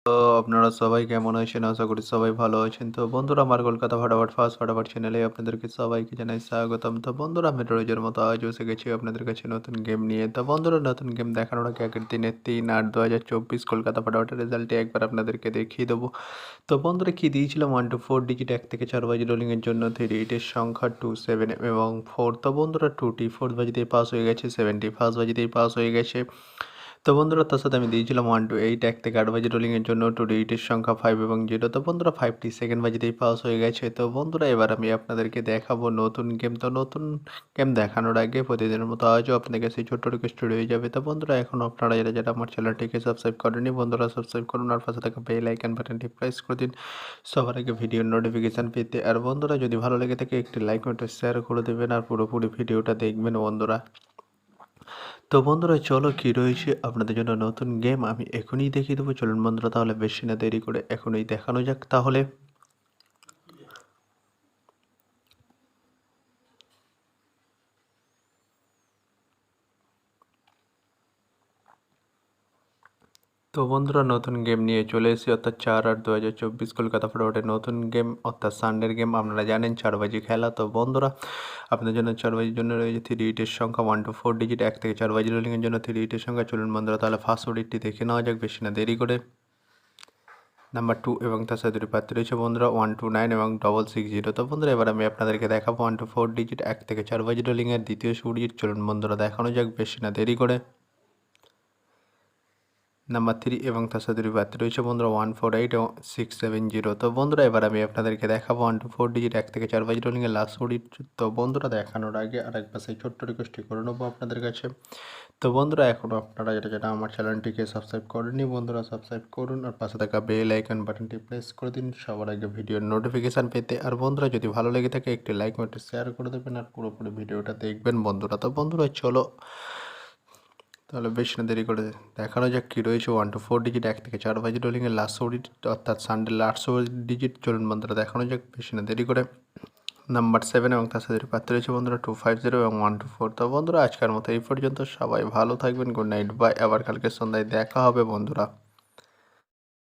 তো আপনারা সবাই কেমন আছেন? আশা করি সবাই ভালো আছেন। তো বন্ধুরা আমার কলকাতা ফাটাফাট ফার্স্ট ফাটাফাট চ্যানেলে আপনাদেরকে সবাইকে জানাই স্বাগতম। তো বন্ধুরা আমি রোজের মতো আজও এসে গেছি আপনাদের কাছে নতুন গেম নিয়ে। তো বন্ধুরা নতুন গেম দেখানোর আগে আগের দিনের ৩-৮-২০২৪ কলকাতা ফাটাফাটের রেজাল্টটি একবার আপনাদেরকে দেখিয়ে দেবো। তো বন্ধুরা কি দিয়েছিলাম 1 to 4 ডিজিট 1 থেকে 4 বাজি রোলিংয়ের জন্য 3 এর সংখ্যা 2, 7 এবং 4। তো বন্ধুরা 2টি 4 বাজিতেই পাস হয়ে গেছে, 7টি ফার্স্ট বাজিতেই পাস হয়ে গেছে। তো বন্ধুরা তার সাথে আমি দিয়েছিলাম 1 to 8 1 থেকে 8 বাজি রোলিংয়ের জন্য 2 এর সংখ্যা 5 এবং 0। তো বন্ধুরা 5টি সেকেন্ড বাজিতেই পাস হয়ে গেছে। তো বন্ধুরা এবার আমি আপনাদেরকে দেখাবো নতুন গেম। তো নতুন গেম দেখানোর আগে প্রতিদিনের মতো আজও আপনাদের কাছে ছোট্ট রিকোয়েস্ট রয়ে যাবে। তো বন্ধুরা এখনও আপনারা যারা আমার চ্যানেলটিকে সাবস্ক্রাইব করেনি বন্ধুরা সাবস্ক্রাইব করুন আর পাশে থাকা বেল আইকন বাটনটি প্রেস করে দিন সবার আগে ভিডিওর নোটিফিকেশান পেতে। আর বন্ধুরা যদি ভালো লেগে থাকে একটি লাইক ও শেয়ার করে দেবেন আর পুরোপুরি ভিডিওটা দেখবেন বন্ধুরা। তো বন্ধুরা চলো কি রয়েছে আপনাদের জন্য নতুন গেম আমি এখনই দেখিয়ে দেবো। চলুন বন্ধুরা তাহলে বেশি না দেরি করে এখনই দেখানো যাক তাহলে। তো বন্ধুরা নতুন গেম নিয়ে চলে এসেছি অর্থাৎ 4-8-2024 কলকাতা ফরওয়ার্ডের নতুন গেম অর্থাৎ সানডের গেম। আপনারা জানেন 4 বাজি খেলা। তো বন্ধুরা আপনাদের জন্য 4 বাজির জন্য রয়েছে 3 ইটের সংখ্যা 1 to 4 ডিজিট 1 থেকে 4 বাজি রোলিংয়ের জন্য 3 ইটের সংখ্যা। চলুন বন্ধুরা তাহলে ফার্স্ট ওডিটটি দেখে নেওয়া যাক বেশি না দেরি করে। নাম্বার 2 এবং তার সাথে দুটি প্রার্থী রয়েছে বন্ধুরা 129 এবং 660। তো বন্ধুরা এবার আমি আপনাদেরকে দেখাবো 1 to 4 ডিজিট 1 থেকে 4 বাজি রোলিংয়ের দ্বিতীয় সুডিট। চলুন বন্ধুরা দেখানো যাক বেশি না দেরি করে। নাম্বার 3 এবং তার সাথে দুটি প্রার্থী রয়েছে বন্ধুরা 148 এবং 670। তো বন্ধুরা এবার আমি আপনাদেরকে দেখাবো 1 to 4 ডিজিট 1 থেকে 4 বাজি রোলিংয়ের লাস্ট সুডিট। তো বন্ধুরা দেখানোর আগে আরেকবার সেই ছোট্ট রিকোয়েস্টটি করে নেবো আপনাদের কাছে। তো বন্ধুরা এখনও আপনারা যারা আমার চ্যানেলটিকে সাবস্ক্রাইব করেননি বন্ধুরা সাবস্ক্রাইব করুন আর পাশে থাকা বেল আইকন বাটনটি প্রেস করে দিন সবার আগে ভিডিওর নোটিফিকেশান পেতে। আর বন্ধুরা যদি ভালো লেগে থাকে একটি লাইক ও শেয়ার করে দেবেন আর পুরোপুরি ভিডিওটা দেখবেন বন্ধুরা। তো বন্ধুরা চলো তাহলে বেশি না দেরি করে দেখানো যাক কী রয়েছে 1 to 4 ডিজিট 1 থেকে 4 বাজি রোলিংয়ের লাস্ট ডিজিট অর্থাৎ সানডে লাস্ট ডিজিট। চলুন বন্ধুরা দেখানো যাক বেশি না দেরি করে। নাম্বার 7 এবং তার সাথে প্রার্থী রয়েছে বন্ধুরা 250 এবং 124। তো বন্ধুরা আজকের মতো এই পর্যন্ত সবাই ভালো থাকবেন। Good night bye. আবার কালকে সন্ধ্যায় দেখা হবে বন্ধুরা।